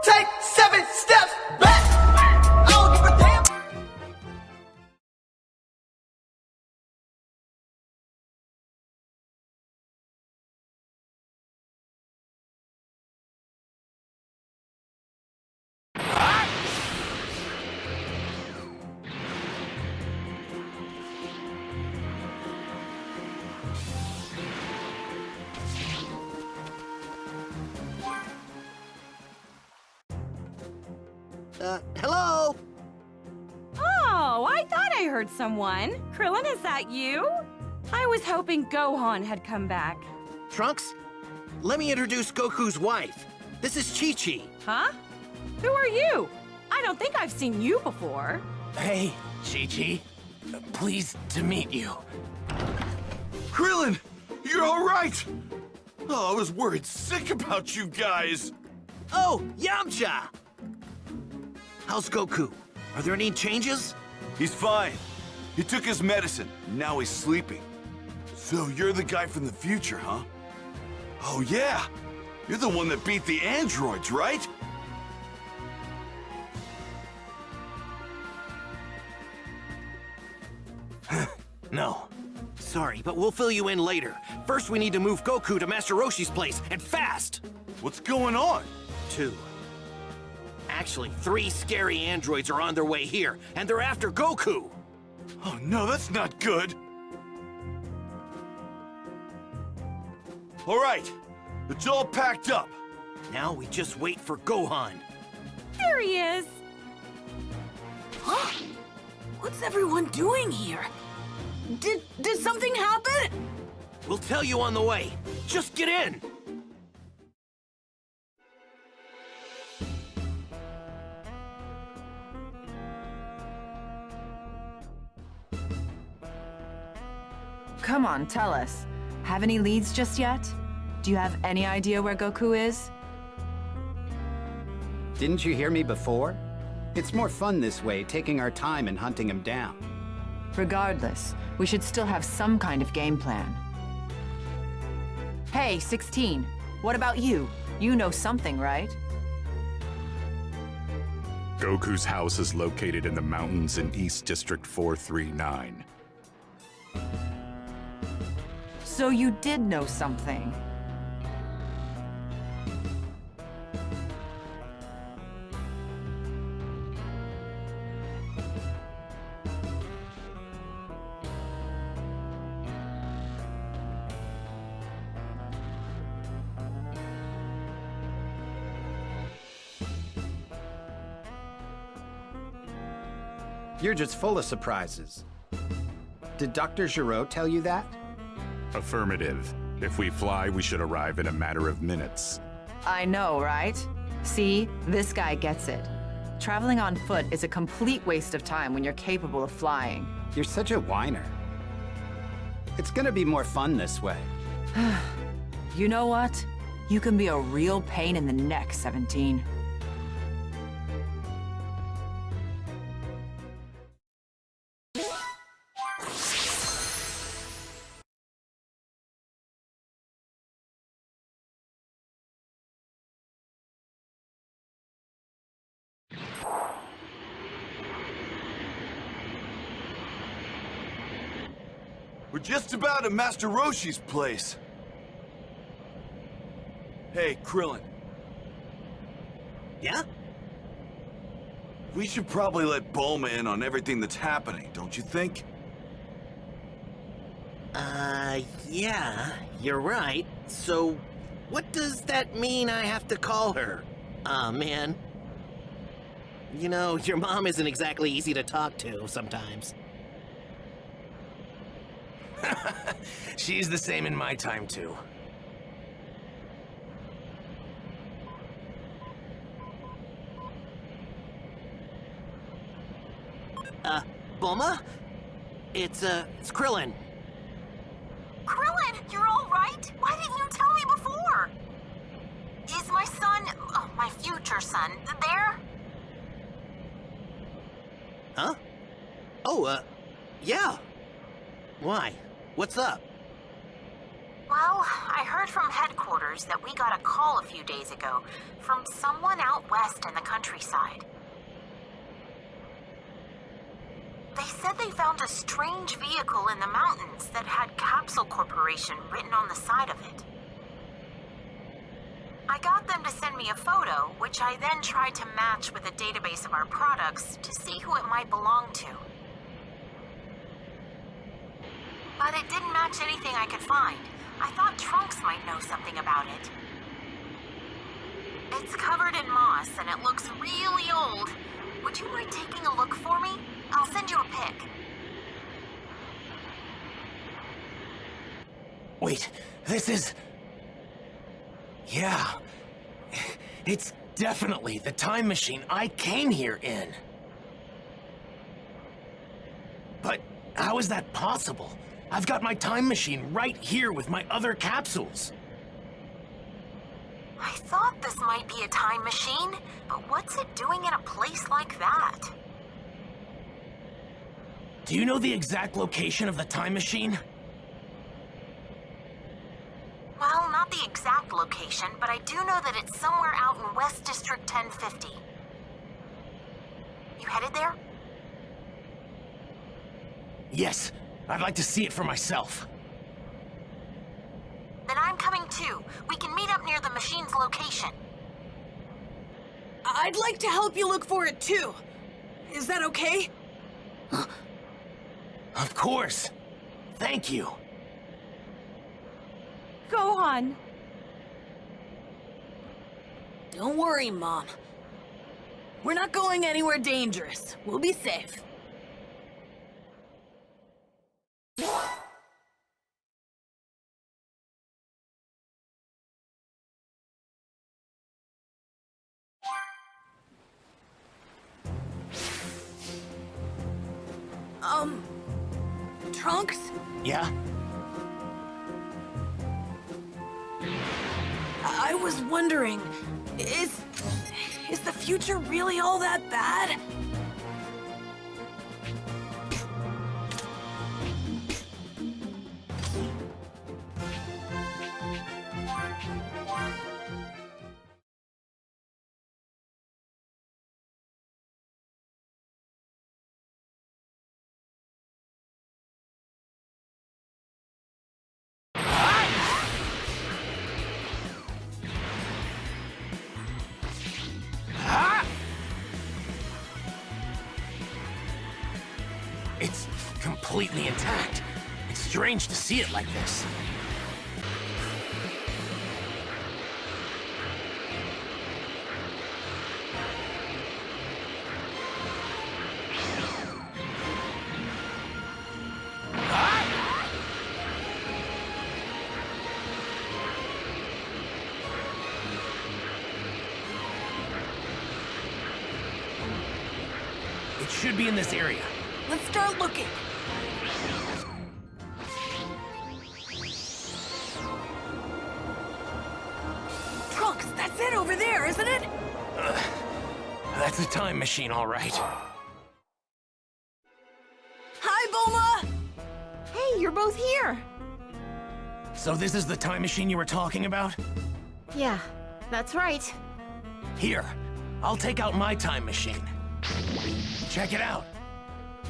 Take 7 steps back. I don't give a damn. Hello? Oh, I thought I heard someone. Krillin, is that you? I was hoping Gohan had come back. Trunks? Let me introduce Goku's wife. This is Chi-Chi. Huh? Who are you? I don't think I've seen you before. Hey, Chi-Chi. Pleased to meet you. Krillin, you're all right. Oh, I was worried sick about you guys. Oh, Yamcha! How's Goku? Are there any changes? He's fine. He took his medicine. Now he's sleeping. So you're the guy from the future, huh? Oh, yeah. You're the one that beat the androids, right? No. Sorry, but we'll fill you in later. First, we need to move Goku to Master Roshi's place, and fast! What's going on? 2. Actually, 3 scary androids are on their way here, and they're after Goku! Oh, no, that's not good. All right, it's all packed up. Now we just wait for Gohan. There he is. Huh? What's everyone doing here? Did something happen? We'll tell you on the way. Just get in! Come on, tell us. Have any leads just yet? Do you have any idea where Goku is? Didn't you hear me before? It's more fun this way, taking our time and hunting him down. Regardless, we should still have some kind of game plan. Hey, 16. What about you? You know something, right? Goku's house is located in the mountains in East District 439. So you did know something. You're just full of surprises. Did Dr. Giraud tell you that? Affirmative. If we fly, we should arrive in a matter of minutes. I know, right? See, this guy gets it. Traveling on foot is a complete waste of time when you're capable of flying. You're such a whiner. It's gonna be more fun this way. You know what? You can be a real pain in the neck, 17. We're just about at Master Roshi's place. Hey, Krillin. Yeah? We should probably let Bulma in on everything that's happening, don't you think? Yeah, you're right. So, what does that mean I have to call her? Aw, man. You know, your mom isn't exactly easy to talk to sometimes. She's the same in my time, too. Bulma? It's Krillin. Krillin, you're all right? Why didn't you tell me before? Is my son, my future son, there? Huh? Oh, yeah. Why? What's up? Well, I heard from headquarters that we got a call a few days ago from someone out west in the countryside. They said they found a strange vehicle in the mountains that had Capsule Corporation written on the side of it. I got them to send me a photo, which I then tried to match with a database of our products to see who it might belong to. But it didn't match anything I could find. I thought Trunks might know something about it. It's covered in moss and it looks really old. Would you mind taking a look for me? I'll send you a pic. Wait, this is... Yeah. It's definitely the time machine I came here in. But how is that possible? I've got my time machine right here with my other capsules. I thought this might be a time machine, but what's it doing in a place like that? Do you know the exact location of the time machine? Well, not the exact location, but I do know that it's somewhere out in West District 1050. You headed there? Yes, I'd like to see it for myself. Then I'm coming too. We can meet up near the machine's location. I'd like to help you look for it too. Is that okay? Of course. Thank you. Go on. Don't worry, Mom. We're not going anywhere dangerous. We'll be safe. Trunks? Yeah? I was wondering, is the future really all that bad? It's completely intact. It's strange to see it like this. It should be in this area. Let's start looking. Trunks, that's it over there, isn't it? That's a time machine, all right. Hi, Bulma! Hey, you're both here. So this is the time machine you were talking about? Yeah, that's right. Here, I'll take out my time machine. Check it out.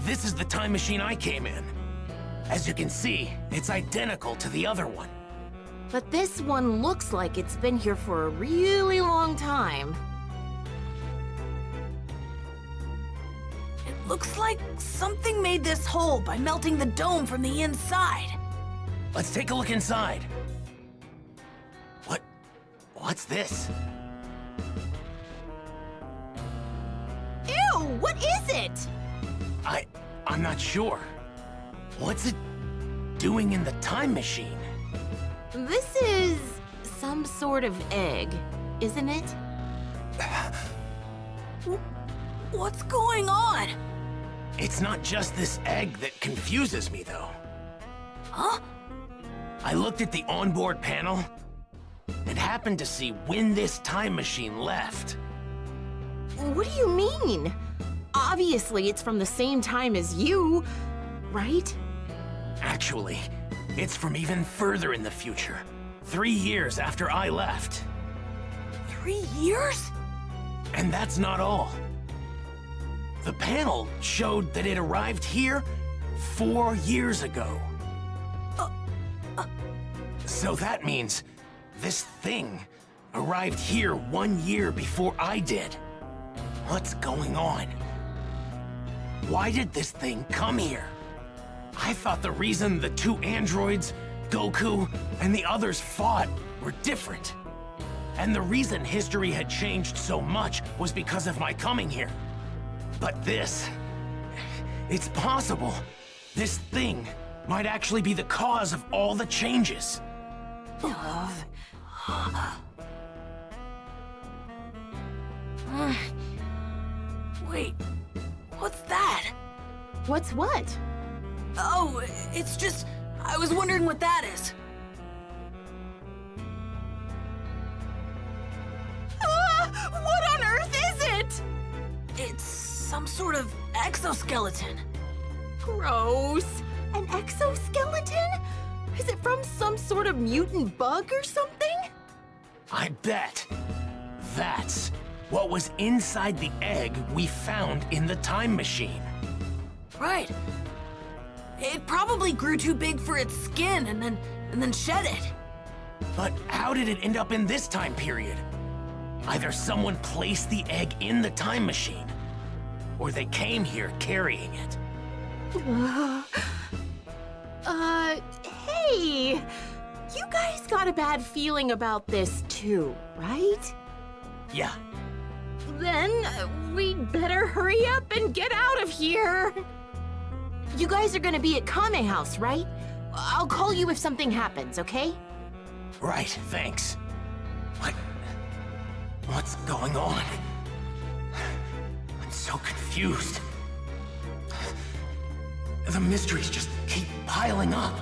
This is the time machine I came in. As you can see, it's identical to the other one. But this one looks like it's been here for a really long time. It looks like something made this hole by melting the dome from the inside. Let's take a look inside. What's this? Ew, what is it? I'm not sure. What's it doing in the time machine? This is some sort of egg, isn't it? What's going on? It's not just this egg that confuses me, though. Huh? I looked at the onboard panel and happened to see when this time machine left. What do you mean? Obviously, it's from the same time as you, right? Actually, It's from even further in the future. 3 years after I left. 3 years? And that's not all. The panel showed that it arrived here 4 years ago. So that means this thing arrived here 1 year before I did. What's going on? Why did this thing come here? I thought the reason the 2 androids, Goku, and the others fought were different. And the reason history had changed so much was because of my coming here. But this... it's possible. This thing might actually be the cause of all the changes. Wait, what's that? What's what? Oh, it's just... I was wondering what that is. What on earth is it? It's some sort of exoskeleton. Gross. An exoskeleton? Is it from some sort of mutant bug or something? I bet. That's what was inside the egg we found in the time machine. Right. It probably grew too big for its skin and then shed it. But how did it end up in this time period? Either someone placed the egg in the time machine, or they came here carrying it. Hey! You guys got a bad feeling about this too, right? Yeah. Then we'd better hurry up and get out of here. You guys are gonna be at Kame House, right? I'll call you if something happens, okay? Right, thanks. What's going on? I'm so confused. The mysteries just keep piling up.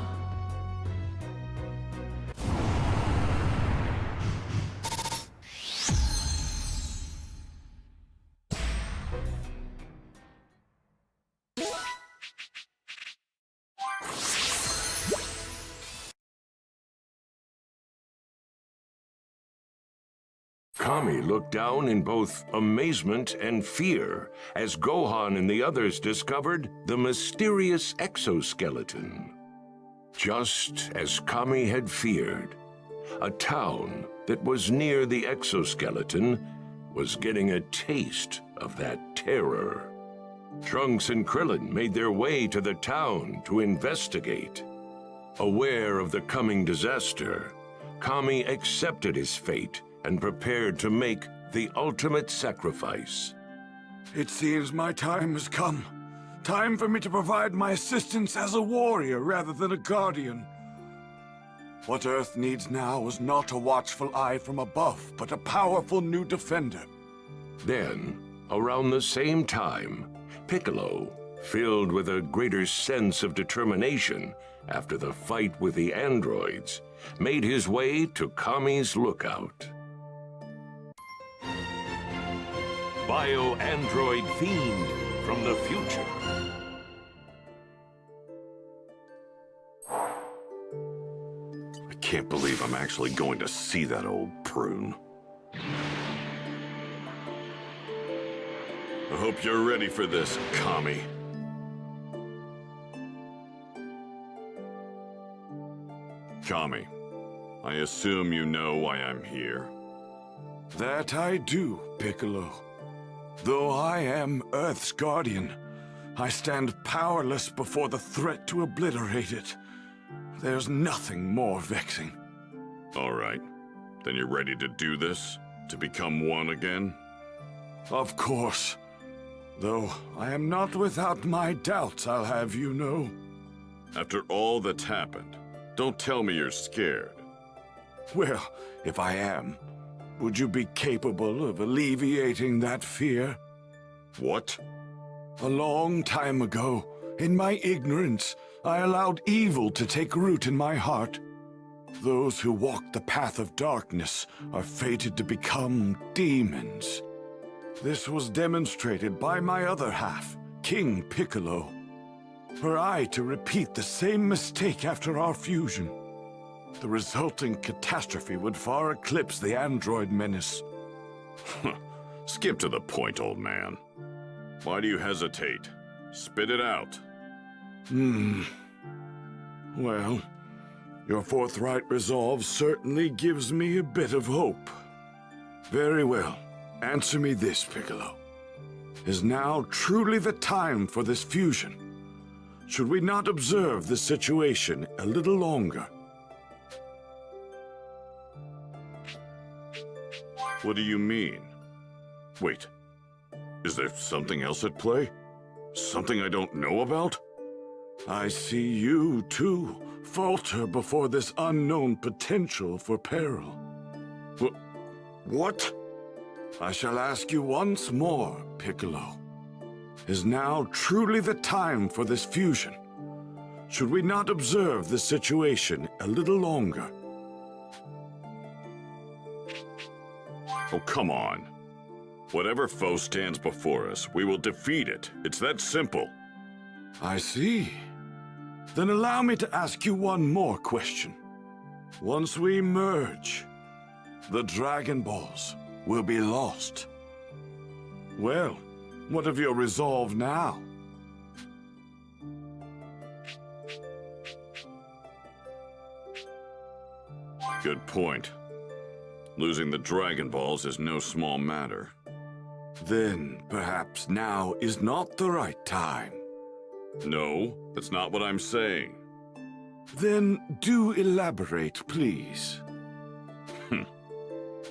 Kami looked down in both amazement and fear as Gohan and the others discovered the mysterious exoskeleton. Just as Kami had feared, a town that was near the exoskeleton was getting a taste of that terror. Trunks and Krillin made their way to the town to investigate. Aware of the coming disaster, Kami accepted his fate and prepared to make the ultimate sacrifice. It seems my time has come. Time for me to provide my assistance as a warrior rather than a guardian. What Earth needs now is not a watchful eye from above, but a powerful new defender. Then, around the same time, Piccolo, filled with a greater sense of determination after the fight with the androids, made his way to Kami's lookout. Bio-android fiend from the future. I can't believe I'm actually going to see that old prune. I hope you're ready for this, Kami. Kami, I assume you know why I'm here. That I do, Piccolo. Though I am Earth's guardian, I stand powerless before the threat to obliterate it. There's nothing more vexing. All right. Then you're ready to do this? To become one again? Of course. Though I am not without my doubts, I'll have you know. After all that's happened, don't tell me you're scared. Well, if I am, would you be capable of alleviating that fear? What? A long time ago, in my ignorance, I allowed evil to take root in my heart. Those who walk the path of darkness are fated to become demons. This was demonstrated by my other half, King Piccolo. were I to repeat the same mistake after our fusion, the resulting catastrophe would far eclipse the android menace. Skip to the point, old man. Why do you hesitate? Spit it out. Well, your forthright resolve certainly gives me a bit of hope. Very well. Answer me this, Piccolo. Is now truly the time for this fusion? Should we not observe the situation a little longer? What do you mean? Wait, is there something else at play? Something I don't know about? I see you, too, falter before this unknown potential for peril. What? I shall ask you once more, Piccolo. Is now truly the time for this fusion? Should we not observe the situation a little longer? Oh, come on. Whatever foe stands before us, we will defeat it. It's that simple. I see. Then allow me to ask you one more question. Once we merge, the Dragon Balls will be lost. Well, what of your resolve now? Good point. Losing the Dragon Balls is no small matter. Then, perhaps now is not the right time. No, that's not what I'm saying. Then do elaborate, please.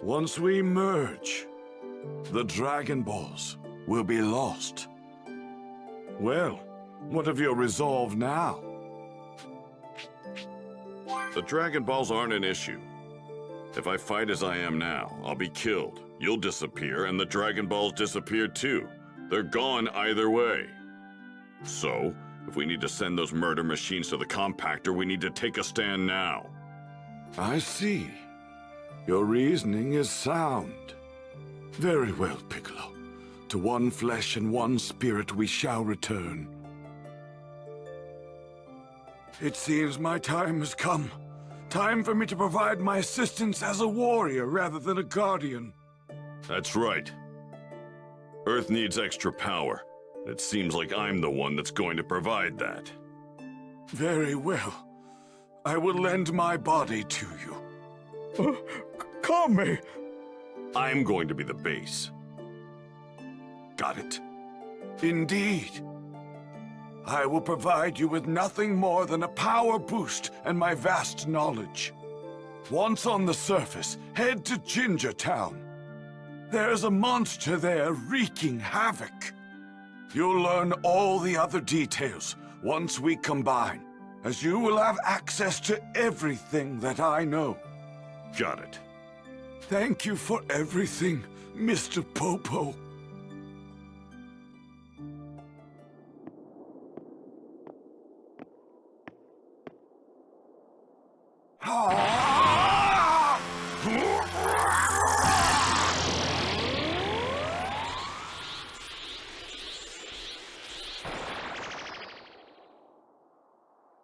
Once we merge, the Dragon Balls will be lost. Well, what of your resolve now? The Dragon Balls aren't an issue. If I fight as I am now, I'll be killed. You'll disappear, and the Dragon Balls disappear too. They're gone either way. So, if we need to send those murder machines to the compactor, we need to take a stand now. I see. Your reasoning is sound. Very well, Piccolo. To one flesh and one spirit we shall return. It seems my time has come. Time for me to provide my assistance as a warrior rather than a guardian. That's right. Earth needs extra power. It seems like I'm the one that's going to provide that. Very well. I will lend my body to you. Kami! I'm going to be the base. Got it. Indeed. I will provide you with nothing more than a power boost and my vast knowledge. Once on the surface, head to Ginger Town. There's a monster there wreaking havoc. You'll learn all the other details once we combine, as you will have access to everything that I know. Got it. Thank you for everything, Mr. Popo.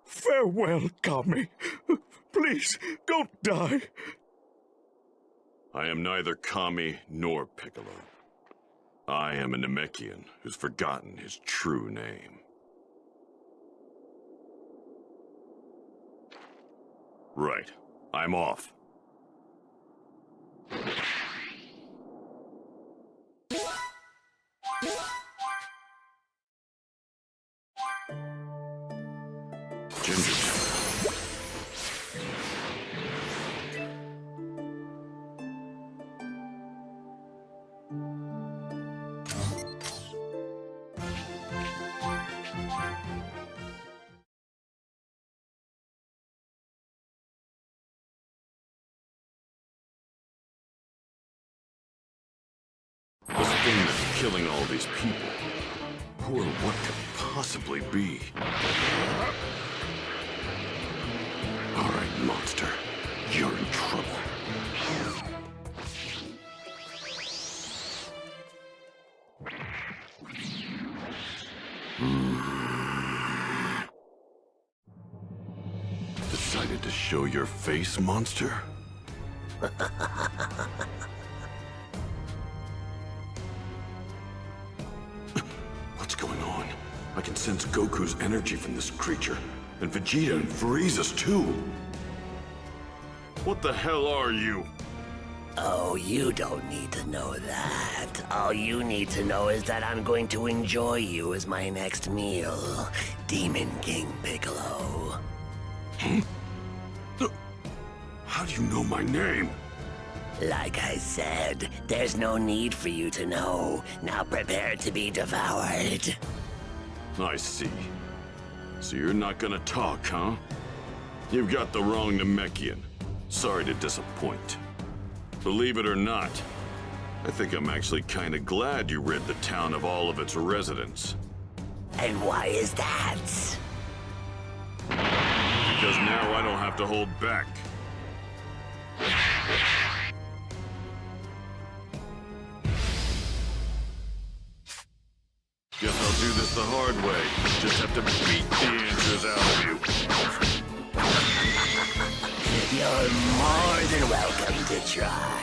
Farewell, Kami. Please, don't die. I am neither Kami nor Piccolo. I am a Namekian who's forgotten his true name. Right. I'm off. Ginger. This thing that's killing all these people. Who or what could it possibly be? All right, monster. You're in trouble. show your face, monster? What's going on? I can sense Goku's energy from this creature, and Vegeta and Frieza's too. What the hell are you? Oh, you don't need to know that. All you need to know is that I'm going to enjoy you as my next meal. Demon King Piccolo. How do you know my name? Like I said, there's no need for you to know. Now prepare to be devoured. I see. So you're not gonna talk, huh? You've got the wrong Namekian. Sorry to disappoint. Believe it or not, I think I'm actually kinda glad you rid the town of all of its residents. And why is that? Because now I don't have to hold back. Guess I'll do this the hard way. Just have to beat the answers out of you. You're more than welcome to try.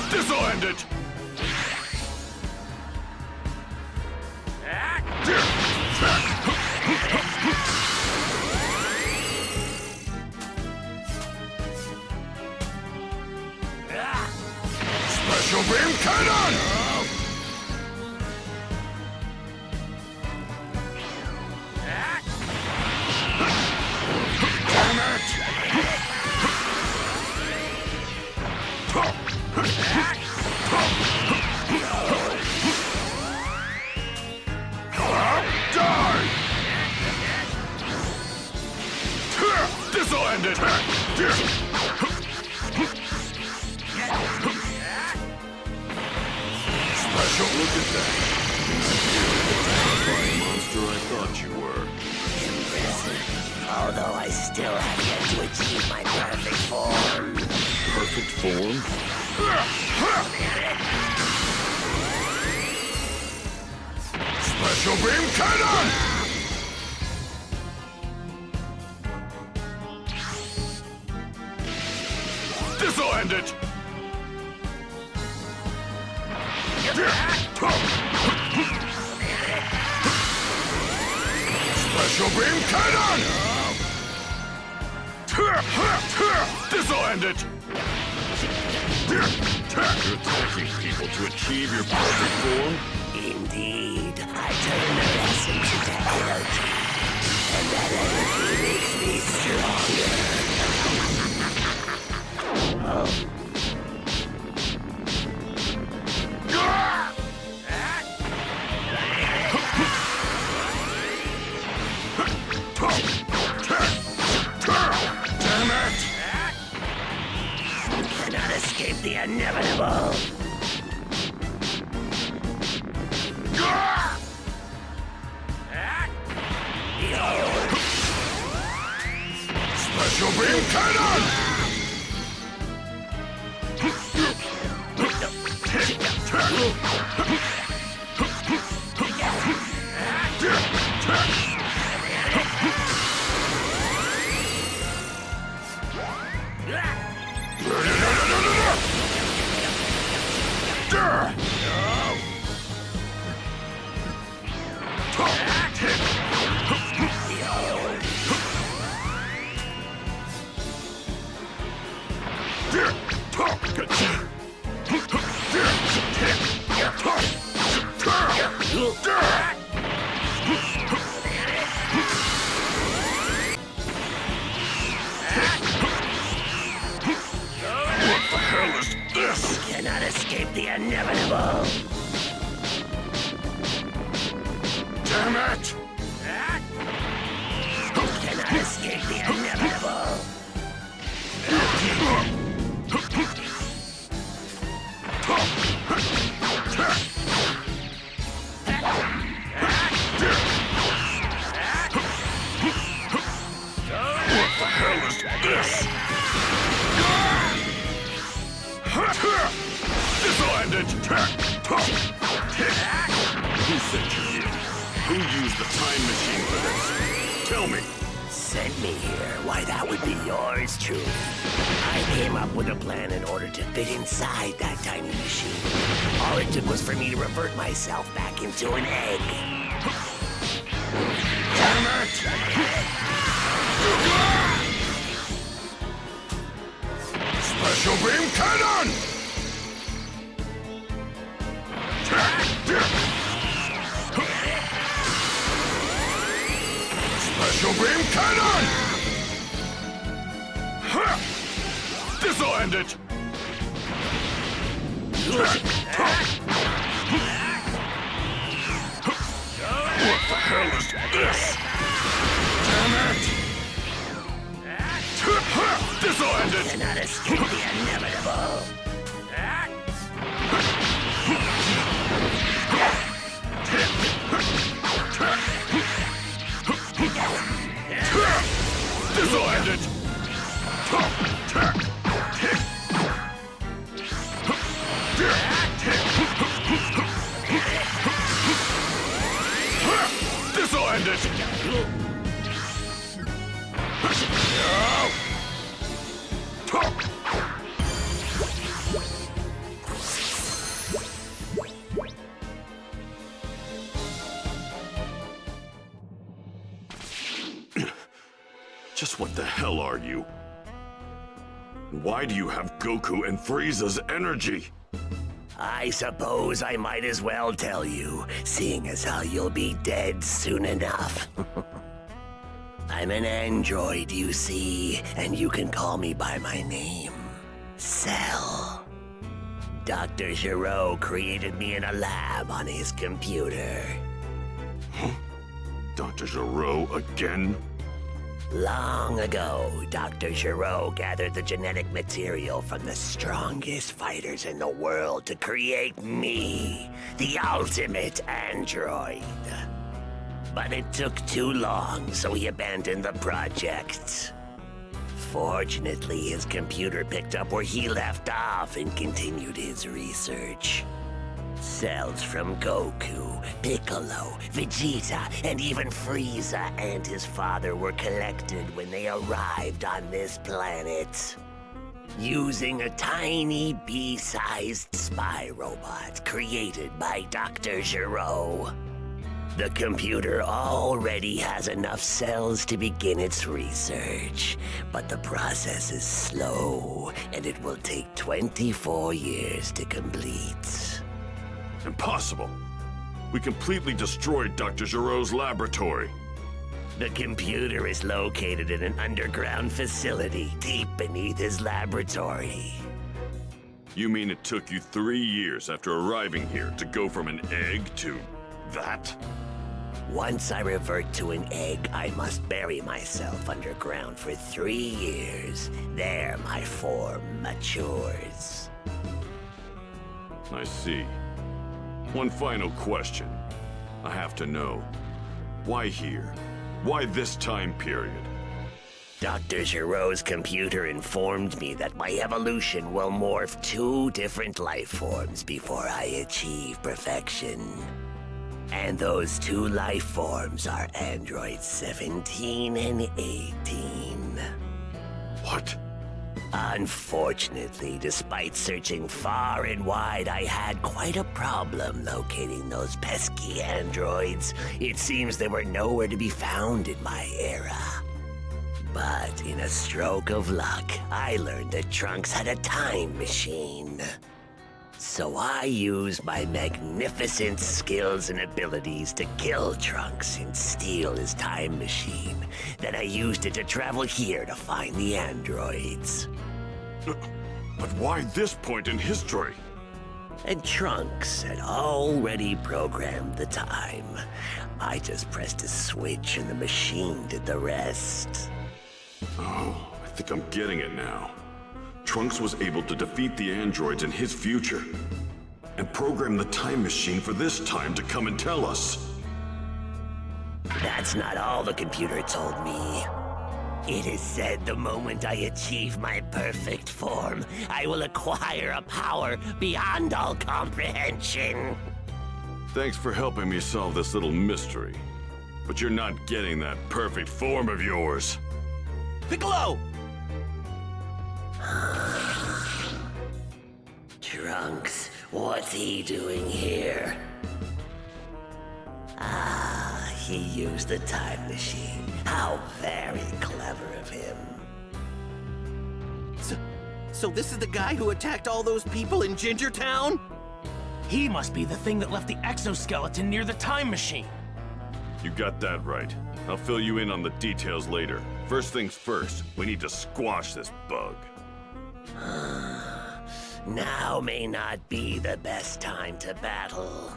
This'll end it! Special beam cannon! Damn it! Die! This'll end it! Special, look at that. You're the terrifying monster I thought you were. Impressive. Although I still have yet to achieve my perfect form. Perfect form? Special beam cannon! This'll end it! Special beam cannon! This'll end it! You're attacking people to achieve your perfect form? Indeed, I turn their essence into energy, and that energy makes me stronger. Damn it! You cannot escape the inevitable. Special beam cannon! What the hell is this? You cannot escape the inevitable. Damn it! You cannot escape the inevitable. What the hell is this? end it! Who sent you here? Who used the time machine for this? Tell me. Sent me here? Why, that would be yours truly. I came up with a plan in order to fit inside that tiny machine. All it took was for me to revert myself back into an egg. Damn it! Special beam cannon! Special beam cannon! This'll end it! What the hell is this? Damn it! This'll end it! Cannot escape the inevitable. This'll end it! This'll end it! Just what the hell are you? Why do you have Goku and Frieza's energy? I suppose I might as well tell you, seeing as how you'll be dead soon enough. I'm an android, you see, and you can call me by my name, Cell. Dr. Giraud created me in a lab on his computer. Huh? Dr. Giraud again? Long ago, Dr. Giraud gathered the genetic material from the strongest fighters in the world to create me, the ultimate android. But it took too long, so he abandoned the project. Fortunately, his computer picked up where he left off and continued his research. Cells from Goku, Piccolo, Vegeta, and even Frieza and his father were collected when they arrived on this planet. Using a tiny bee-sized spy robot created by Dr. Giraud. The computer already has enough cells to begin its research, but the process is slow, and it will take 24 years to complete. Impossible. We completely destroyed Dr. Giraud's laboratory. The computer is located in an underground facility deep beneath his laboratory. You mean it took you 3 years after arriving here to go from an egg to that? Once I revert to an egg, I must bury myself underground for 3 years. There my form matures. I see. One final question. I have to know. Why here? Why this time period? Dr. Giraud's computer informed me that my evolution will morph 2 different life forms before I achieve perfection. And those 2 life forms are androids 17 and 18. What? Unfortunately, despite searching far and wide, I had quite a problem locating those pesky androids. It seems they were nowhere to be found in my era. But in a stroke of luck, I learned that Trunks had a time machine. So I used my magnificent skills and abilities to kill Trunks and steal his time machine. Then I used it to travel here to find the androids. But why this point in history? And Trunks had already programmed the time. I just pressed a switch and the machine did the rest. Oh, I think I'm getting it now. Trunks was able to defeat the androids in his future and program the time machine for this time to come and tell us. That's not all the computer told me. It is said the moment I achieve my perfect form, I will acquire a power beyond all comprehension. Thanks for helping me solve this little mystery. But you're not getting that perfect form of yours. Piccolo! Trunks, what's he doing here? Ah, he used the time machine. How very clever of him. So this is the guy who attacked all those people in Gingertown? He must be the thing that left the exoskeleton near the time machine. You got that right. I'll fill you in on the details later. First things first, we need to squash this bug. Now may not be the best time to battle.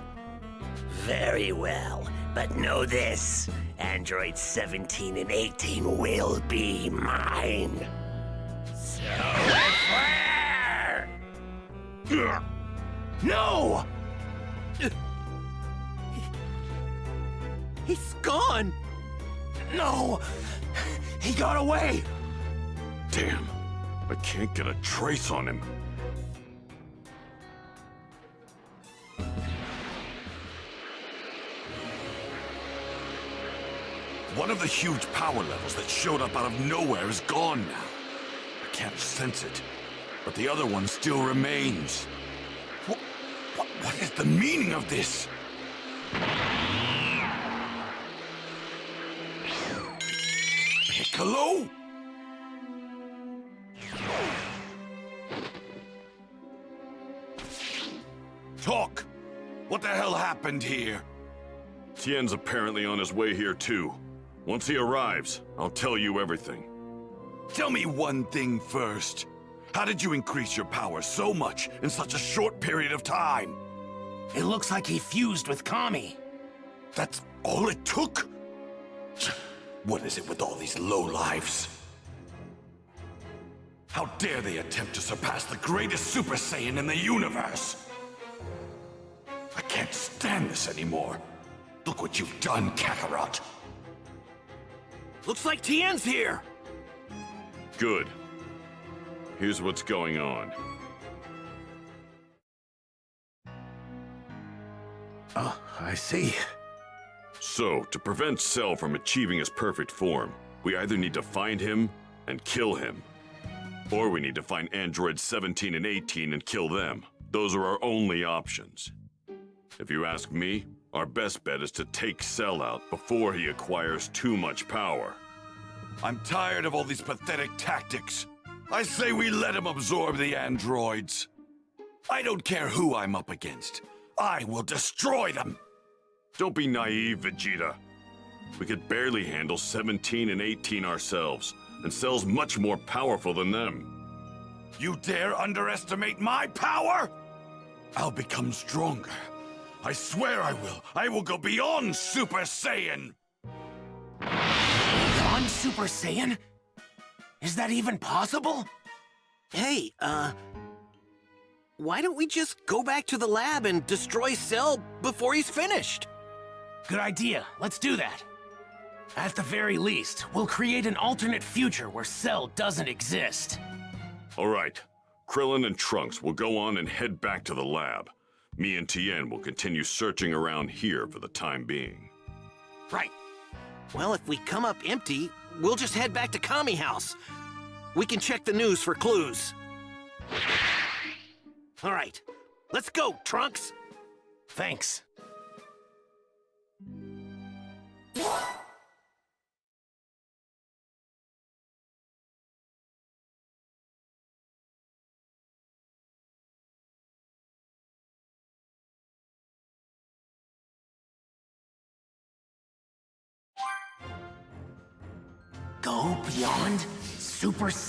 Very well, but know this. Androids 17 and 18 will be mine. So fair! No! He's gone! No! He got away! Damn, I can't get a trace on him. One of the huge power levels that showed up out of nowhere is gone now. I can't sense it, but the other one still remains. What is the meaning of this? Piccolo? Talk! What the hell happened here? Tien's apparently on his way here too. Once he arrives, I'll tell you everything. Tell me one thing first. How did you increase your power so much in such a short period of time? It looks like he fused with Kami. That's all it took? What is it with all these lowlives? How dare they attempt to surpass the greatest Super Saiyan in the universe? I can't stand this anymore. Look what you've done, Kakarot. Looks like Tien's here! Good. Here's what's going on. Oh, I see. So, to prevent Cell from achieving his perfect form, we either need to find him and kill him, or we need to find androids 17 and 18 and kill them. Those are our only options. If you ask me, our best bet is to take Cell out before he acquires too much power. I'm tired of all these pathetic tactics. I say we let him absorb the androids. I don't care who I'm up against. I will destroy them! Don't be naive, Vegeta. We could barely handle 17 and 18 ourselves, and Cell's much more powerful than them. You dare underestimate my power? I'll become stronger. I swear I will. I will go beyond Super Saiyan! Beyond Super Saiyan? Is that even possible? Hey, why don't we just go back to the lab and destroy Cell before he's finished? Good idea. Let's do that. At the very least, we'll create an alternate future where Cell doesn't exist. All right. Krillin and Trunks will go on and head back to the lab. Me and Tien will continue searching around here for the time being. Right. Well, if we come up empty, we'll just head back to Kami House. We can check the news for clues. All right. Let's go, Trunks. Thanks. Go beyond Super Saiyan?